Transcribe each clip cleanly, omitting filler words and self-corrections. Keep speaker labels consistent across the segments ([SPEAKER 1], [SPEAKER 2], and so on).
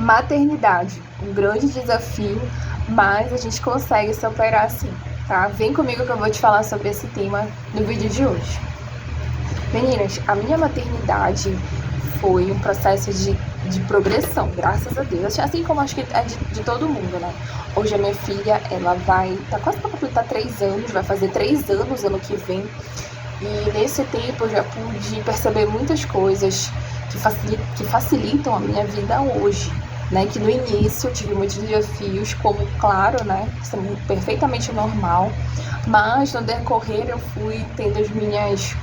[SPEAKER 1] Maternidade, um grande desafio, mas a gente consegue superar sim, tá? Vem comigo que eu vou te falar sobre esse tema no vídeo de hoje. Meninas, a minha maternidade foi um processo de progressão, graças a Deus. Assim como acho que é de todo mundo, né? Hoje a minha filha, ela tá quase para completar 3 anos, vai fazer 3 anos ano que vem. E nesse tempo eu já pude perceber muitas coisas que facilitam a minha vida hoje, né? Que no início eu tive muitos desafios, como, claro, né? Isso é perfeitamente normal. Mas no decorrer eu fui tendo as minhas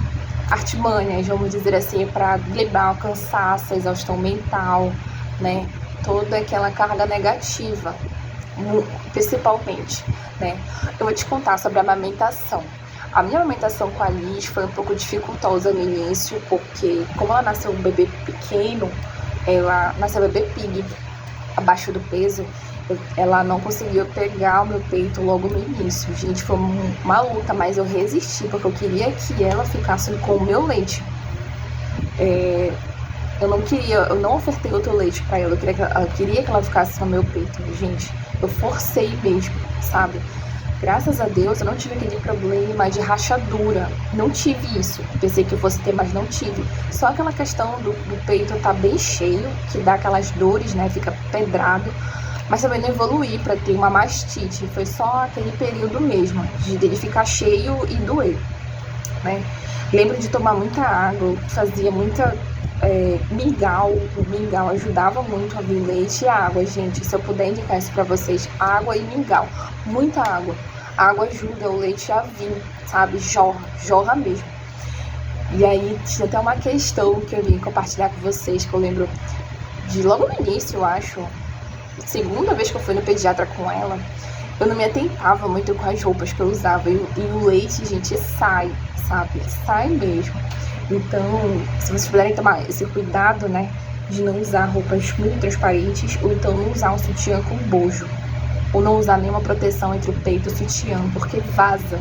[SPEAKER 1] artimanhas, vamos dizer assim, para driblar o cansaço, a exaustão mental, né? Toda aquela carga negativa, principalmente, né? Eu vou te contar sobre a amamentação. A minha amamentação com a Liz foi um pouco dificultosa no início, porque como ela nasceu um bebê pequeno, ela nasceu bebê pig, abaixo do peso, ela não conseguiu pegar o meu peito logo no início. Gente, foi uma luta, mas eu resisti, porque eu queria que ela ficasse com o meu leite. Eu não ofertei outro leite pra ela, eu queria que ela ficasse no meu peito, gente. Eu forcei mesmo, sabe? Graças a Deus eu não tive aquele problema de rachadura, não tive isso. Pensei que eu fosse ter, mas não tive. Só aquela questão do peito tá bem cheio, que dá aquelas dores, né? Fica pedrado. Mas também não evoluí para ter uma mastite, foi só aquele período mesmo, de dele ficar cheio e doer, né? Lembro de tomar muita água, fazia muita mingau, o mingau ajudava muito a vir leite e água, gente. Se eu puder indicar isso para vocês, água e mingau, muita água. A água ajuda o leite a vir, sabe? Jorra mesmo. E aí tinha até uma questão que eu vim compartilhar com vocês, que eu lembro de logo no início, eu acho. Segunda vez que eu fui no pediatra com ela, eu não me atentava muito com as roupas que eu usava. E o leite, gente, sai, sabe? Sai mesmo. Então, se vocês puderem tomar esse cuidado, né? De não usar roupas muito transparentes, ou então não usar um sutiã com bojo. Ou não usar nenhuma proteção entre o peito e o sutiã, porque vaza.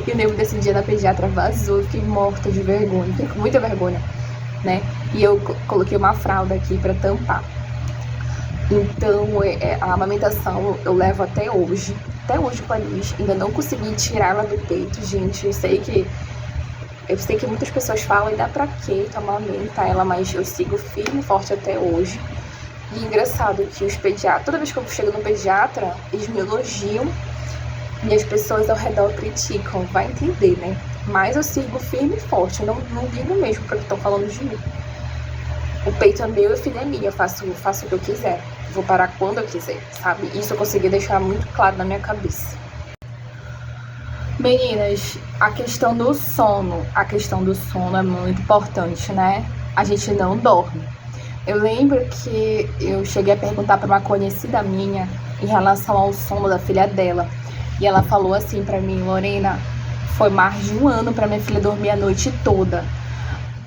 [SPEAKER 1] E eu lembro desse dia da pediatra, vazou, eu fiquei morta de vergonha, fiquei com muita vergonha, né? E eu coloquei uma fralda aqui pra tampar. Então, a amamentação eu levo até hoje com a Liz, ainda não consegui tirar ela do peito, gente. Eu sei que muitas pessoas falam, e dá pra quê tu amamentar ela, mas eu sigo firme e forte até hoje. E engraçado que os pediatras, toda vez que eu chego no pediatra, eles me elogiam e as pessoas ao redor criticam, vai entender, né? Mas eu sigo firme e forte, eu não digo mesmo porque estão falando de mim. O peito é meu e a filha é minha, eu faço o que eu quiser. Vou parar quando eu quiser, sabe? Isso eu consegui deixar muito claro na minha cabeça. Meninas, a questão do sono é muito importante, né? A gente não dorme. Eu lembro que eu cheguei a perguntar para uma conhecida minha em relação ao sono da filha dela. E ela falou assim pra mim: Lorena, foi mais de 1 ano pra minha filha dormir a noite toda.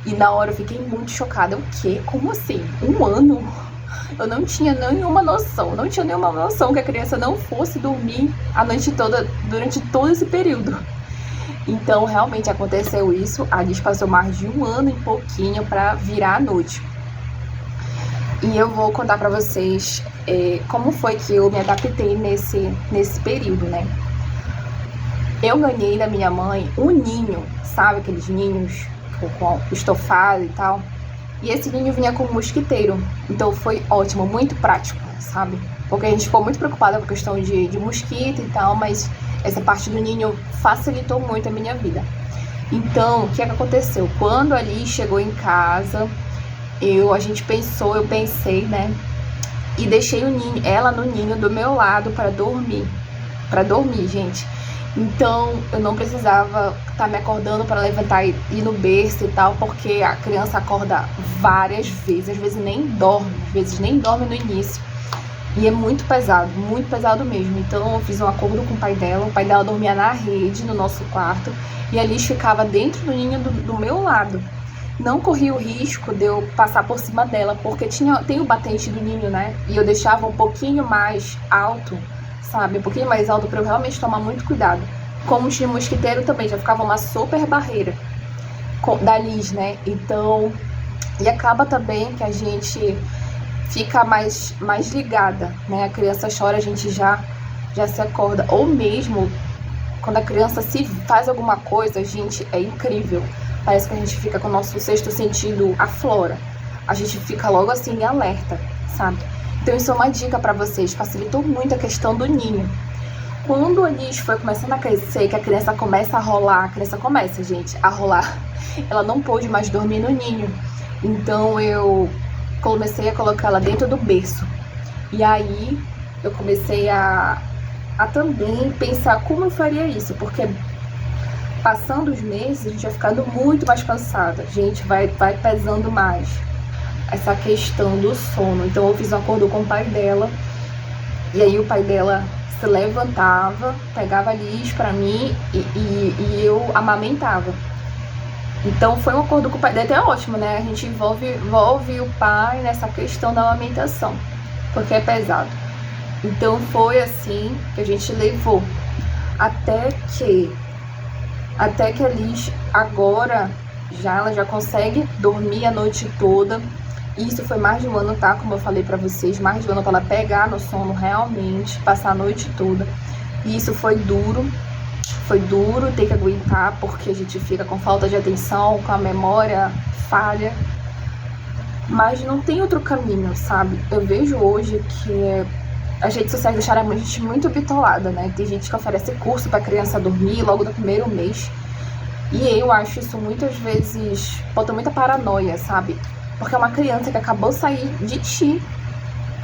[SPEAKER 1] E na hora eu fiquei muito chocada. O quê? Como assim? 1 ano? Eu não tinha nenhuma noção que a criança não fosse dormir a noite toda, durante todo esse período. Então, realmente aconteceu isso. A Liz passou mais de 1 ano e pouquinho pra virar a noite. E eu vou contar pra vocês como foi que eu me adaptei nesse período, né? Eu ganhei da minha mãe um ninho, sabe? Aqueles ninhos com estofado e tal. E esse ninho vinha com um mosquiteiro. Então foi ótimo, muito prático, sabe? Porque a gente ficou muito preocupada com a questão de mosquito e tal, mas essa parte do ninho facilitou muito a minha vida. Então, o que é que aconteceu? Quando a Liz chegou em casa, eu pensei, né? E deixei ela no ninho do meu lado para dormir, gente. Então, eu não precisava estar me acordando para levantar e ir no berço e tal, porque a criança acorda várias vezes, às vezes nem dorme no início. E é muito pesado mesmo. Então, eu fiz um acordo com o pai dela dormia na rede, no nosso quarto, e a Liz ficava dentro do ninho do meu lado. Não corria o risco de eu passar por cima dela, porque tem o batente do ninho, né? E eu deixava um pouquinho mais alto, sabe? Um pouquinho mais alto para eu realmente tomar muito cuidado. Como tinha mosquiteiro também, já ficava uma super barreira da Liz, né? Então, e acaba também que a gente fica mais ligada, né? A criança chora, a gente já se acorda. Ou mesmo, quando a criança se faz alguma coisa, gente, é incrível. Parece que a gente fica com o nosso sexto sentido aflora. A gente fica logo assim em alerta, sabe? Então isso é uma dica pra vocês, facilitou muito a questão do ninho. Quando o Anis foi começando a crescer, que a criança começa a rolar, a criança começa, gente, a rolar, ela não pôde mais dormir no ninho. Então eu comecei a colocar ela dentro do berço. E aí eu comecei a também pensar como eu faria isso, porque passando os meses a gente vai ficando muito mais cansada, a gente vai pesando mais essa questão do sono. Então eu fiz um acordo com o pai dela, e aí o pai dela se levantava, pegava Liz pra mim e eu amamentava. Então foi um acordo com o pai dela, até ótimo, né? A gente envolve o pai nessa questão da amamentação, porque é pesado. Então foi assim que a gente levou, até que a Liz agora ela já consegue dormir a noite toda. Isso foi mais de um ano, tá? Como eu falei pra vocês, mais de um ano pra ela pegar no sono realmente, passar a noite toda. E isso foi duro ter que aguentar, porque a gente fica com falta de atenção, com a memória falha. Mas não tem outro caminho, sabe? Eu vejo hoje que as redes sociais deixaram a gente muito bitolada, né? Tem gente que oferece curso pra criança dormir logo no primeiro mês. E eu acho isso muitas vezes, bota muita paranoia, sabe? Porque é uma criança que acabou de sair de ti.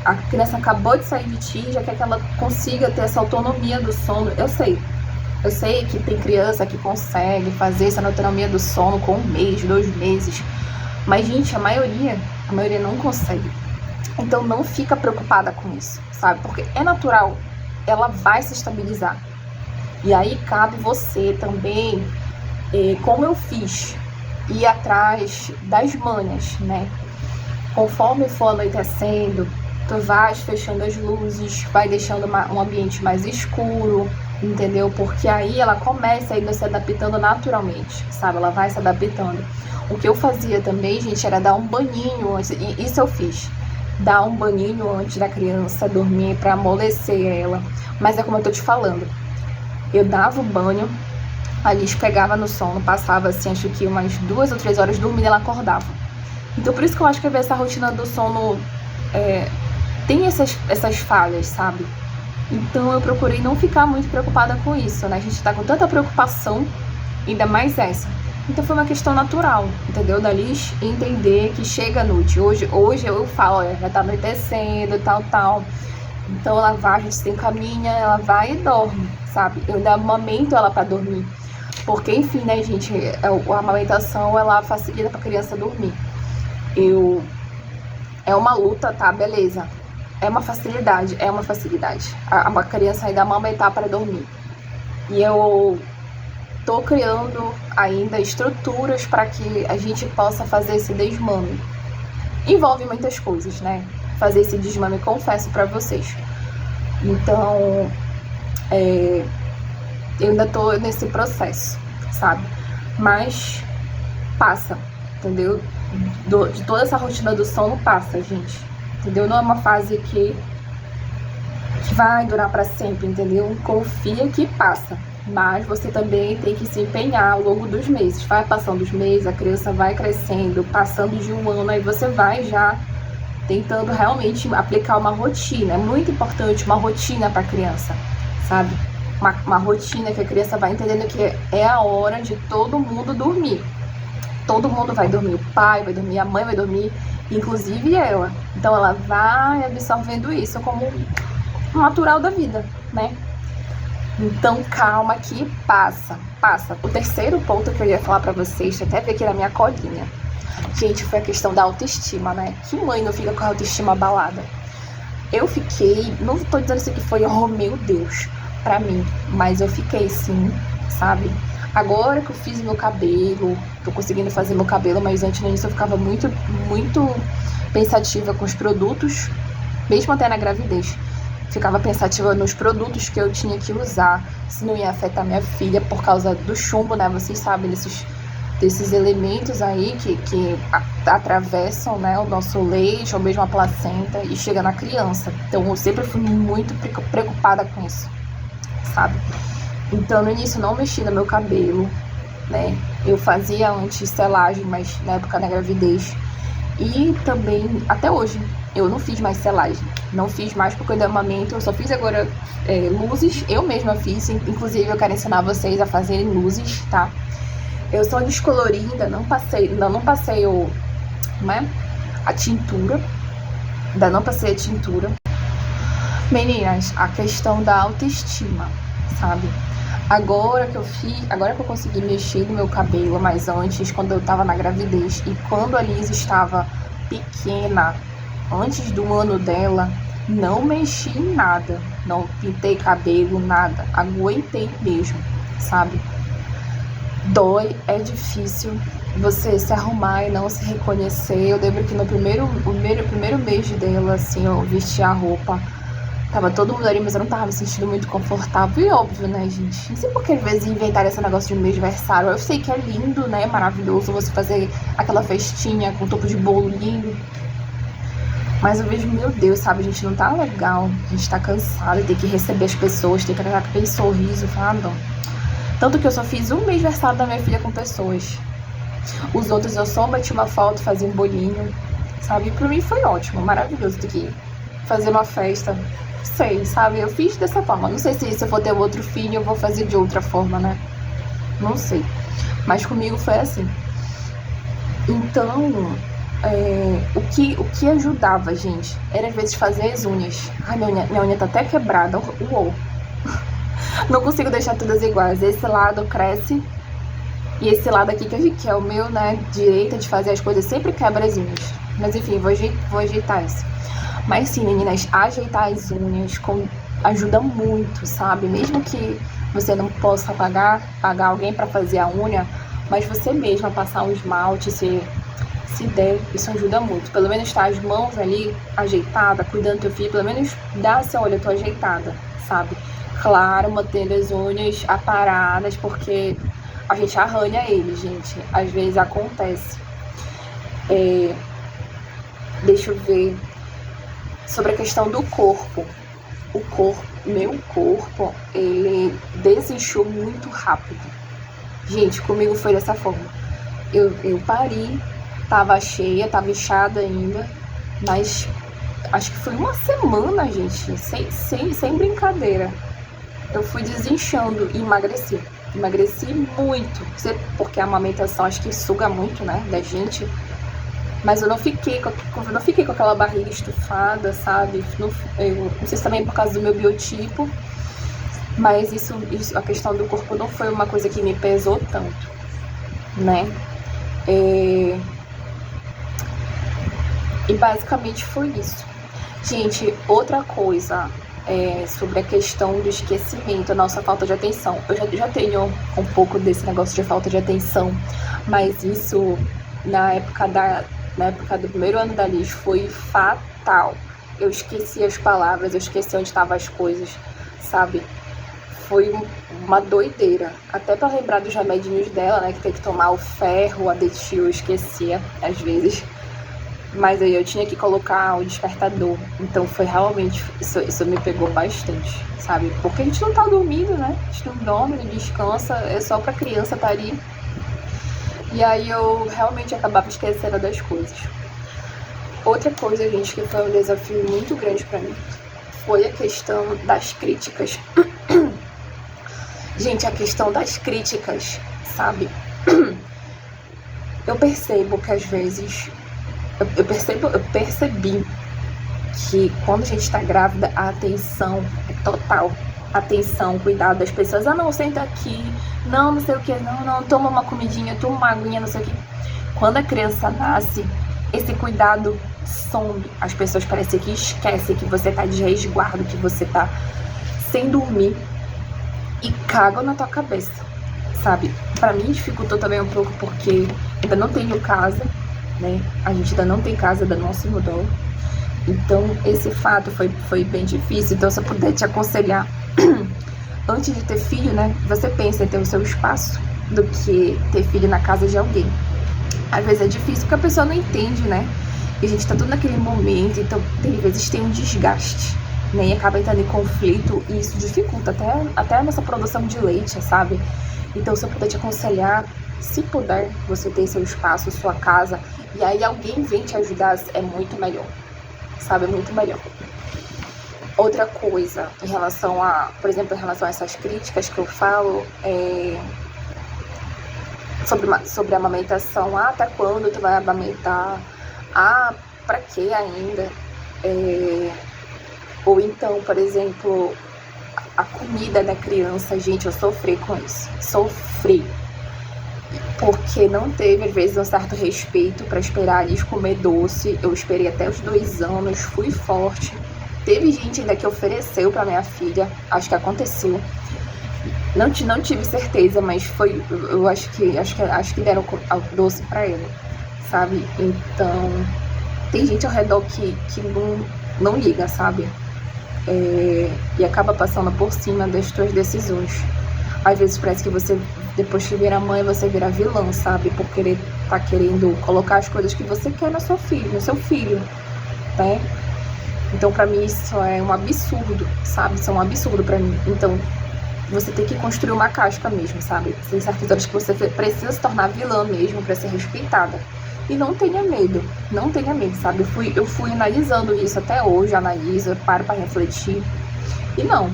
[SPEAKER 1] A criança acabou de sair de ti e já quer que ela consiga ter essa autonomia do sono. Eu sei que tem criança que consegue fazer essa autonomia do sono com 1 mês, 2 meses. Mas, gente, a maioria não consegue. Então não fica preocupada com isso, sabe? Porque é natural, ela vai se estabilizar. E aí cabe você também, como eu fiz, ir atrás das manhas, né? Conforme for anoitecendo, tu vais fechando as luzes, vai deixando um ambiente mais escuro, entendeu? Porque aí ela começa a se adaptando naturalmente, sabe? Ela vai se adaptando. O que eu fazia também, gente, era dar um baninho antes, e isso eu fiz. Dar um baninho antes da criança dormir pra amolecer ela. Mas é como eu tô te falando, eu dava o banho, a Liz pegava no sono, passava assim, acho que umas 2 ou 3 horas dormindo e ela acordava. Então por isso que eu acho que essa rotina do sono tem essas falhas, sabe? Então eu procurei não ficar muito preocupada com isso, né? A gente tá com tanta preocupação, ainda mais essa. Então foi uma questão natural, entendeu? Da Liz entender que chega a noite. Hoje eu falo, olha, já tá anoitecendo e tal. Então ela vai, a gente se encaminha, ela vai e dorme, sabe? Eu ainda amamento ela pra dormir. Porque, enfim, né, gente, a amamentação, ela facilita pra criança dormir. É uma luta, tá? Beleza. É uma facilidade. A criança ainda amamentar para dormir. E eu tô criando ainda estruturas para que a gente possa fazer esse desmame. Envolve muitas coisas, né? Fazer esse desmame, confesso pra vocês. Então, eu ainda tô nesse processo, sabe? Mas passa, entendeu? De toda essa rotina do sono passa, gente. Entendeu? Não é uma fase que vai durar pra sempre, entendeu? Confia que passa. Mas você também tem que se empenhar ao longo dos meses. Vai passando os meses, a criança vai crescendo, passando de 1 ano, aí você vai já tentando realmente aplicar uma rotina. É muito importante uma rotina para a criança, sabe? Uma rotina que a criança vai entendendo que é a hora de todo mundo dormir. Todo mundo vai dormir, o pai vai dormir, a mãe vai dormir, inclusive ela. Então ela vai absorvendo isso como natural da vida, né? Então calma que passa. O terceiro ponto que eu ia falar pra vocês, até ver aqui na minha colinha, gente, foi a questão da autoestima, né? Que mãe não fica com a autoestima abalada? Eu fiquei, não tô dizendo isso que foi, oh meu Deus, pra mim, mas eu fiquei sim, sabe? Agora que eu fiz meu cabelo, tô conseguindo fazer meu cabelo, mas antes no início eu ficava muito pensativa com os produtos, mesmo até na gravidez. Ficava pensativa nos produtos que eu tinha que usar, se não ia afetar minha filha por causa do chumbo, né? Vocês sabem, desses elementos aí que atravessam, né, o nosso leite ou mesmo a placenta e chega na criança. Então eu sempre fui muito preocupada com isso, sabe? Então no início eu não mexi no meu cabelo, né? Eu fazia antes selagem, mas na época da gravidez. E também, até hoje, eu não fiz mais selagem. Não fiz mais porque eu dei amamento. Eu só fiz agora luzes. Eu mesma fiz. Inclusive, eu quero ensinar vocês a fazerem luzes, tá? Eu só descolori, ainda não passei a tintura. Ainda não passei a tintura. Meninas, a questão da autoestima, sabe? Agora que eu consegui mexer no meu cabelo, mas antes, quando eu tava na gravidez e quando a Liz estava pequena, antes do ano dela, não mexi em nada, não pintei cabelo, nada, aguentei mesmo, sabe? Dói, é difícil você se arrumar e não se reconhecer. Eu lembro que no primeiro mês dela, assim, eu vesti a roupa. Tava todo mundo ali, mas eu não tava me sentindo muito confortável. E óbvio, né, gente? Não sei por que às vezes inventaram esse negócio de mêsversário. Eu sei que é lindo, né? Maravilhoso você fazer aquela festinha com topo de bolo lindo. Mas eu vejo, meu Deus, sabe? A gente não tá legal. A gente tá cansado, tem que receber as pessoas, tem que olhar com aquele sorriso, falando. Tanto que eu só fiz um mêsversário da minha filha com pessoas. Os outros eu só bati uma foto, fazia um bolinho, sabe? E pra mim foi ótimo, maravilhoso do que fazer uma festa. Sei, sabe? Eu fiz dessa forma. Não sei se eu for ter outro filho, eu vou fazer de outra forma, né? Não sei. Mas comigo foi assim. Então, o que ajudava, gente, era às vezes fazer as unhas. Ai, minha unha tá até quebrada. Uou. Não consigo deixar todas iguais. Esse lado cresce. E esse lado aqui, que é o meu, né, direito de fazer as coisas, sempre quebra as unhas. Mas enfim, vou ajeitar isso. Mas sim, meninas, ajeitar as unhas ajuda muito, sabe? Mesmo que você não possa pagar alguém pra fazer a unha, mas você mesma passar um esmalte, se der, isso ajuda muito. Pelo menos estar as mãos ali ajeitada, cuidando do teu filho, pelo menos dá assim, olha, eu tô ajeitada, sabe? Claro, mantendo as unhas aparadas, porque a gente arranha ele, gente. Às vezes acontece. Deixa eu ver. Sobre a questão do corpo. Meu corpo, ele desinchou muito rápido. Gente, comigo foi dessa forma. Eu pari, tava cheia, tava inchada ainda, mas acho que foi uma semana, gente, sem brincadeira. Eu fui desinchando e emagreci. Emagreci muito, porque a amamentação acho que suga muito, né, da gente. Mas eu não fiquei com aquela barriga estufada, sabe? Eu não sei se também é por causa do meu biotipo, mas isso, a questão do corpo não foi uma coisa que me pesou tanto, né? E basicamente foi isso. Gente, outra coisa sobre a questão do esquecimento, a nossa falta de atenção. Eu já tenho um pouco desse negócio de falta de atenção, mas isso na época do primeiro ano da Liz foi fatal. Eu esqueci as palavras, eu esqueci onde estavam as coisas, sabe? Foi uma doideira. Até pra lembrar dos remedinhos dela, né? Que tem que tomar o ferro, o adetil, eu esquecia às vezes. Mas aí eu tinha que colocar o despertador. Então foi realmente, isso me pegou bastante, sabe? Porque a gente não tá dormindo, né? A gente não dorme, não descansa, é só pra criança tá ali. E aí eu realmente acabava esquecendo das coisas. Outra coisa, gente, que foi um desafio muito grande pra mim, foi a questão das críticas. Gente, a questão das críticas, sabe? Eu percebo que às vezes... Eu percebi que quando a gente tá grávida, a atenção é total. Atenção, cuidado das pessoas. Ah, não, senta aqui. Não sei o que. Não, toma uma comidinha, toma uma aguinha, não sei o que. Quando a criança nasce, esse cuidado some. As pessoas parecem que esquecem que você tá de resguardo, que você tá sem dormir e cagam na tua cabeça, sabe? Pra mim dificultou também um pouco porque ainda não tenho casa, né? A gente ainda não tem casa, ainda não se mudou. Então esse fato foi bem difícil. Então se eu puder te aconselhar, antes de ter filho, né? Você pensa em ter o seu espaço, do que ter filho na casa de alguém. Às vezes é difícil porque a pessoa não entende, né? E a gente tá tudo naquele momento, então tem vezes tem um desgaste, né? E acaba entrando em conflito e isso dificulta até a nossa produção de leite, sabe? Então, se eu puder te aconselhar, se puder você ter seu espaço, sua casa, e aí alguém vem te ajudar, é muito melhor, sabe? É muito melhor. Outra coisa, em relação a, por exemplo, em relação a essas críticas que eu falo, sobre a amamentação, até quando tu vai amamentar? Pra que ainda? Ou então, por exemplo, a comida da criança, gente, eu sofri com isso. Sofri. Porque não teve, às vezes, um certo respeito para esperar eles comer doce. Eu esperei até os 2 anos, fui forte. Teve gente ainda que ofereceu para minha filha, acho que aconteceu. Não tive certeza, mas foi, eu acho que deram doce para ela, sabe? Então, tem gente ao redor que não liga, sabe? E acaba passando por cima das tuas decisões. Às vezes parece que você, depois que vira mãe, você vira vilã, sabe? Por tá querendo colocar as coisas que você quer no seu filho, né? Então, pra mim, isso é um absurdo, sabe? Isso é um absurdo pra mim. Então, você tem que construir uma casca mesmo, sabe? Tem certas horas que você precisa se tornar vilã mesmo pra ser respeitada. E não tenha medo, sabe? Eu fui analisando isso até hoje, analiso, paro pra refletir. E não,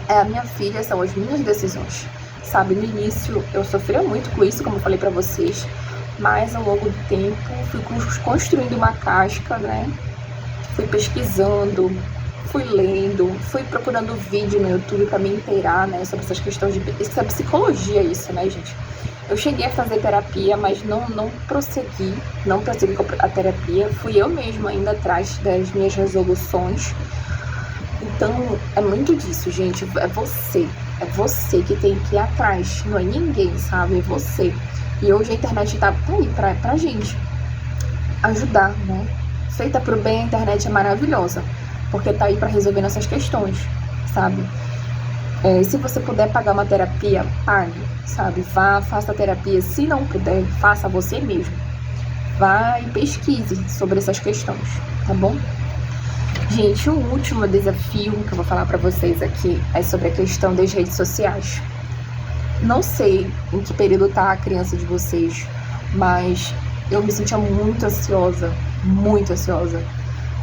[SPEAKER 1] é a minha filha, são as minhas decisões, sabe? No início, eu sofria muito com isso, como eu falei pra vocês. Mas, ao longo do tempo, fui construindo uma casca, né? Fui pesquisando, fui lendo, fui procurando vídeo no YouTube para me inteirar, né, sobre essas questões isso é psicologia, isso, né, gente? Eu cheguei a fazer terapia, mas não prossegui com a terapia. Fui eu mesma ainda atrás das minhas resoluções. Então, é muito disso, gente. É você que tem que ir atrás, não é ninguém, sabe? É você. E hoje a internet tá aí pra gente ajudar, né? Feita pro bem, a internet é maravilhosa, porque tá aí para resolver nossas questões, sabe? Se você puder pagar uma terapia, pague, sabe? Vá, faça a terapia. Se não puder, faça você mesmo. Vá e pesquise sobre essas questões, tá bom? Gente, o último desafio que eu vou falar para vocês aqui é sobre a questão das redes sociais. Não sei em que período tá a criança de vocês, mas eu me sentia muito ansiosa,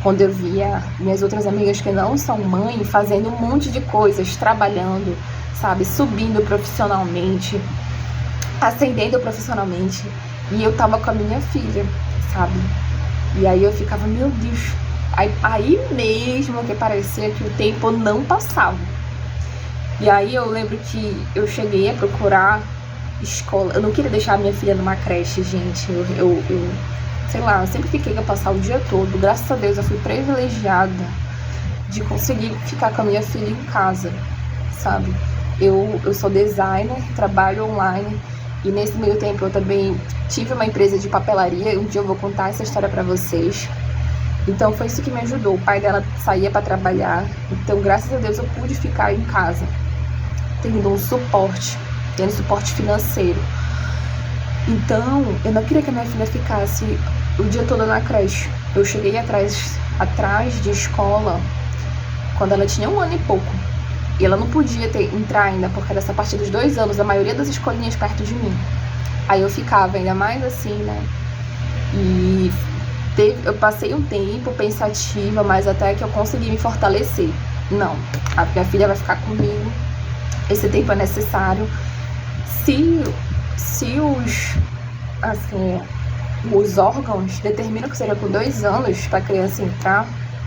[SPEAKER 1] quando eu via minhas outras amigas que não são mãe fazendo um monte de coisas, trabalhando, sabe, subindo profissionalmente, ascendendo profissionalmente, e eu tava com a minha filha, sabe? E aí eu ficava, meu Deus, aí mesmo que parecia que o tempo não passava. E aí eu lembro que eu cheguei a procurar escola. Eu não queria deixar a minha filha numa creche, gente. Eu sei lá, eu sempre fiquei a passar o dia todo. Graças a Deus eu fui privilegiada de conseguir ficar com a minha filha em casa, sabe? Eu sou designer, trabalho online, e nesse meio tempo eu também tive uma empresa de papelaria. Um dia eu vou contar essa história pra vocês. Então foi isso que me ajudou. O pai dela saía pra trabalhar, então graças a Deus eu pude ficar em casa, tendo suporte financeiro. Então, eu não queria que a minha filha ficasse o dia todo na creche. Eu cheguei atrás de escola quando ela tinha 1 ano e pouco. E ela não podia entrar ainda, porque era essa partir dos 2 anos, a maioria das escolinhas perto de mim. Aí eu ficava ainda mais assim, né? E eu passei um tempo pensativa, mas até que eu consegui me fortalecer. Não, a minha filha vai ficar comigo. Esse tempo é necessário. Se os órgãos determinam que seja com 2 anos para a criança entrar,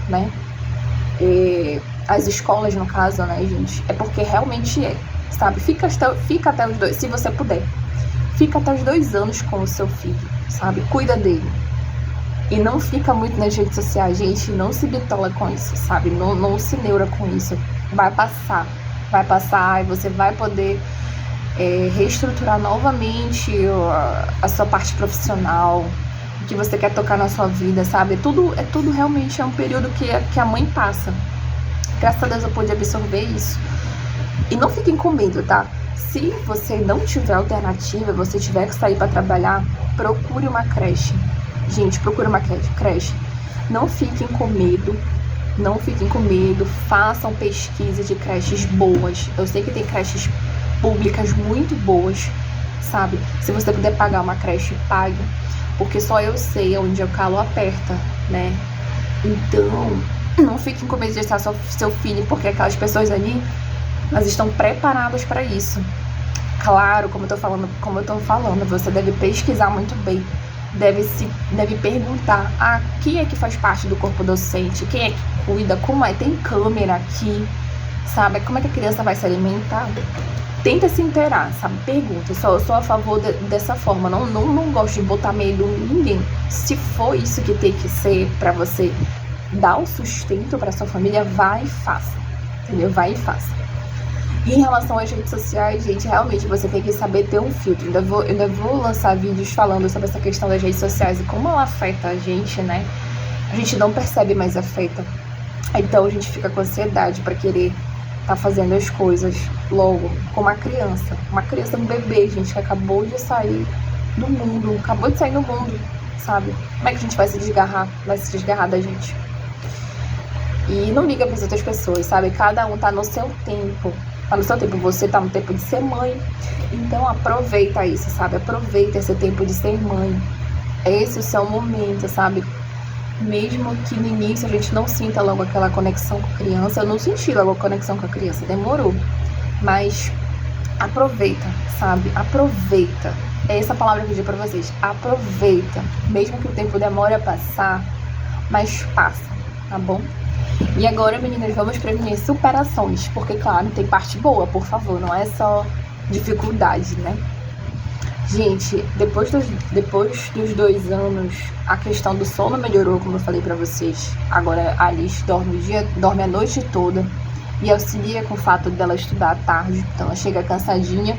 [SPEAKER 1] né? As escolas, no caso, né, gente? É porque realmente sabe? Fica até os 2, se você puder. Fica até os 2 anos com o seu filho, sabe? Cuida dele. E não fica muito nas redes sociais, gente. Não se bitola com isso, sabe? Não se neura com isso. Vai passar e você vai poder reestruturar novamente a sua parte profissional, o que você quer tocar na sua vida, sabe? Tudo realmente é um período que a mãe passa. Graças a Deus eu pude absorver isso. E não fiquem com medo, tá? Se você não tiver alternativa, você tiver que sair para trabalhar, procure uma creche. Gente, procure uma creche. Não fiquem com medo. Não fiquem com medo. Façam pesquisa de creches boas. Eu sei que tem creches públicas muito boas, sabe? Se você puder pagar uma creche, pague. Porque só eu sei onde o calo aperta, né? Então, não fiquem com medo de deixar seu filho, porque aquelas pessoas ali, elas estão preparadas para isso. Claro, como eu tô falando, você deve pesquisar muito bem. Deve perguntar, quem é que faz parte do corpo docente? Quem é que cuida? Como é? Tem câmera aqui? Sabe? Como é que a criança vai se alimentar? Tenta se inteirar, sabe? Pergunta. Eu sou a favor dessa forma. Não gosto de botar medo em ninguém. Se for isso que tem que ser para você dar o sustento para sua família, vai e faça. Entendeu? Vai e faça. E em relação às redes sociais, gente, realmente você tem que saber ter um filtro. Eu ainda vou lançar vídeos falando sobre essa questão das redes sociais e como ela afeta a gente, né? A gente não percebe, mas afeta. Então a gente fica com ansiedade para querer estar fazendo as coisas logo, como uma criança, um bebê, gente, que acabou de sair do mundo, sabe? Como é que a gente vai se desgarrar da gente? E não liga para as outras pessoas, sabe? Cada um tá no seu tempo. Você tá no tempo de ser mãe. Então aproveita isso, sabe? Aproveita esse tempo de ser mãe. Esse é o seu momento, sabe? Mesmo que no início a gente não sinta logo aquela conexão com a criança. Eu não senti logo a conexão com a criança, demorou. Mas aproveita, sabe? Aproveita. É essa palavra que eu digo pra vocês. Aproveita. Mesmo que o tempo demore a passar, mas passa, tá bom? E agora, meninas, vamos prevenir superações, porque, claro, tem parte boa, por favor, não é só dificuldade, né? Gente, depois dos 2 anos, a questão do sono melhorou, como eu falei pra vocês. Agora a Alice dorme a noite toda e auxilia com o fato dela estudar à tarde, então ela chega cansadinha,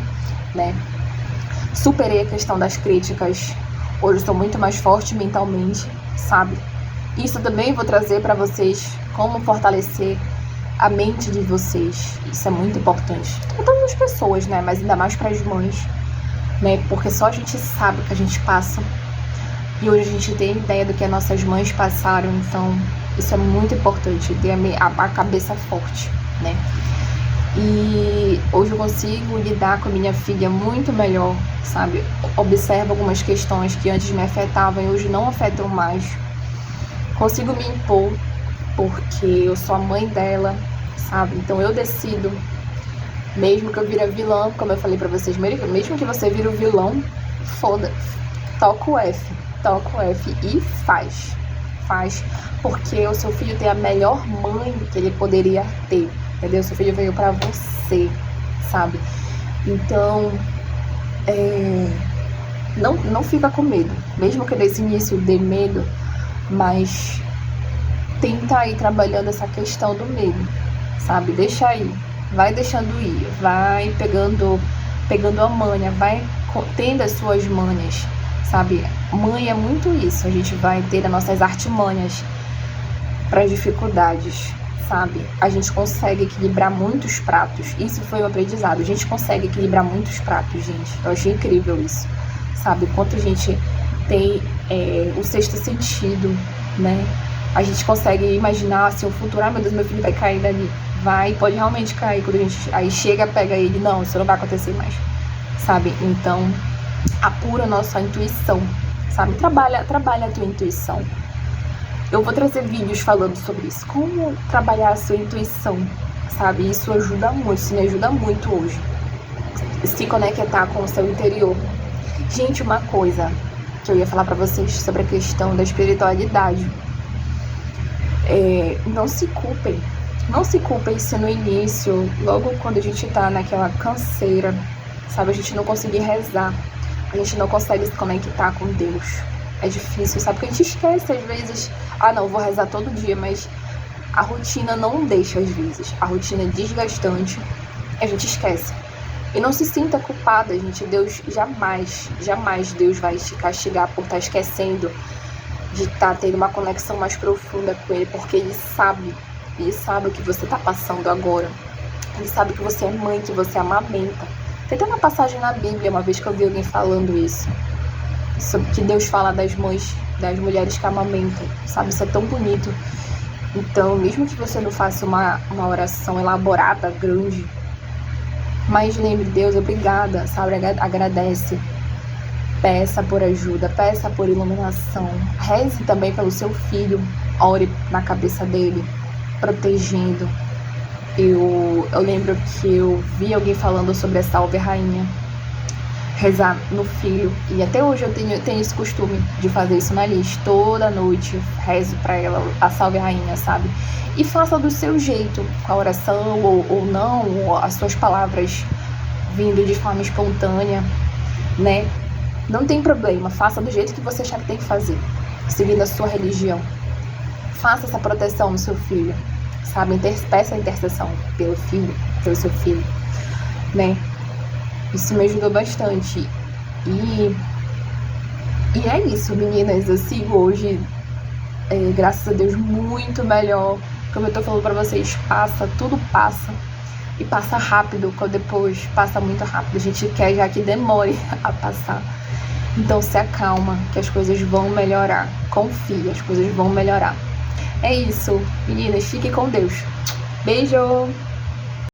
[SPEAKER 1] né? Superei a questão das críticas, hoje eu sou muito mais forte mentalmente, sabe? Isso também vou trazer para vocês como fortalecer a mente de vocês. Isso é muito importante. Para todas as pessoas, né? Mas ainda mais para as mães, né? Porque só a gente sabe o que a gente passa. E hoje a gente tem ideia do que as nossas mães passaram. Então, isso é muito importante. Ter a cabeça forte, né? E hoje eu consigo lidar com a minha filha muito melhor, sabe? Observo algumas questões que antes me afetavam e hoje não afetam mais. Consigo me impor, porque eu sou a mãe dela, sabe? Então eu decido, mesmo que eu vire a vilã, como eu falei pra vocês, mesmo que você vire o vilão, foda-se, toca o F e faz, porque o seu filho tem a melhor mãe que ele poderia ter, entendeu? Seu filho veio pra você, sabe? Então, não fica com medo, mesmo que nesse início dê medo, mas tenta ir trabalhando essa questão do medo, sabe? Deixa aí, vai deixando ir, vai pegando a manha, vai tendo as suas manhas, sabe? Mãe é muito isso, a gente vai ter as nossas artimanhas para as dificuldades, sabe? A gente consegue equilibrar muitos pratos, isso foi um aprendizado, a gente consegue equilibrar muitos pratos, gente, eu achei incrível isso, sabe? Quanto a gente tem o sexto sentido, né? A gente consegue imaginar assim, o futuro, meu Deus, meu filho vai cair dali. Pode realmente cair. Quando a gente aí chega, pega ele, não, isso não vai acontecer mais, sabe? Então, apura a nossa intuição, sabe? Trabalha a tua intuição. Eu vou trazer vídeos falando sobre isso, como trabalhar a sua intuição, sabe? Isso ajuda muito, isso me ajuda muito hoje. Se conectar com o seu interior. Gente, uma coisa que eu ia falar pra vocês sobre a questão da espiritualidade. Não se culpem se no início, logo quando a gente tá naquela canseira, sabe, a gente não conseguir rezar, a gente não consegue se conectar com Deus. É difícil, sabe, porque a gente esquece às vezes, não, vou rezar todo dia, mas a rotina não deixa às vezes, a rotina é desgastante, a gente esquece. E não se sinta culpada, gente, Deus jamais Deus vai te castigar por estar esquecendo de estar tendo uma conexão mais profunda com Ele, porque Ele sabe o que você está passando agora. Ele sabe que você é mãe, que você amamenta, Tem até uma passagem na Bíblia, uma vez que eu vi alguém falando isso, sobre que Deus fala das mães, das mulheres que amamentam, sabe? Isso é tão bonito. Então, mesmo que você não faça uma oração elaborada, grande, mas lembre, Deus, obrigada, sabe? Agradece. Peça por ajuda, peça por iluminação. Reze também pelo seu filho. Ore na cabeça dele, protegendo. Eu lembro que eu vi alguém falando sobre a Salve Rainha. Rezar no filho. E até hoje eu tenho esse costume de fazer isso na Liz. Toda noite rezo pra ela a Salve Rainha, sabe? E faça do seu jeito, com a oração ou não, ou as suas palavras vindo de forma espontânea, né? Não tem problema, faça do jeito que você achar que tem que fazer, seguindo a sua religião. Faça essa proteção no seu filho, sabe? Peça a intercessão pelo seu filho, né? Isso me ajudou bastante. E é isso, meninas. Eu sigo hoje, graças a Deus, muito melhor. Como eu tô falando pra vocês, tudo passa. E passa rápido, depois passa muito rápido. A gente quer já que demore a passar. Então se acalma, que as coisas vão melhorar. Confia, as coisas vão melhorar. É isso, meninas, fiquem com Deus. Beijo!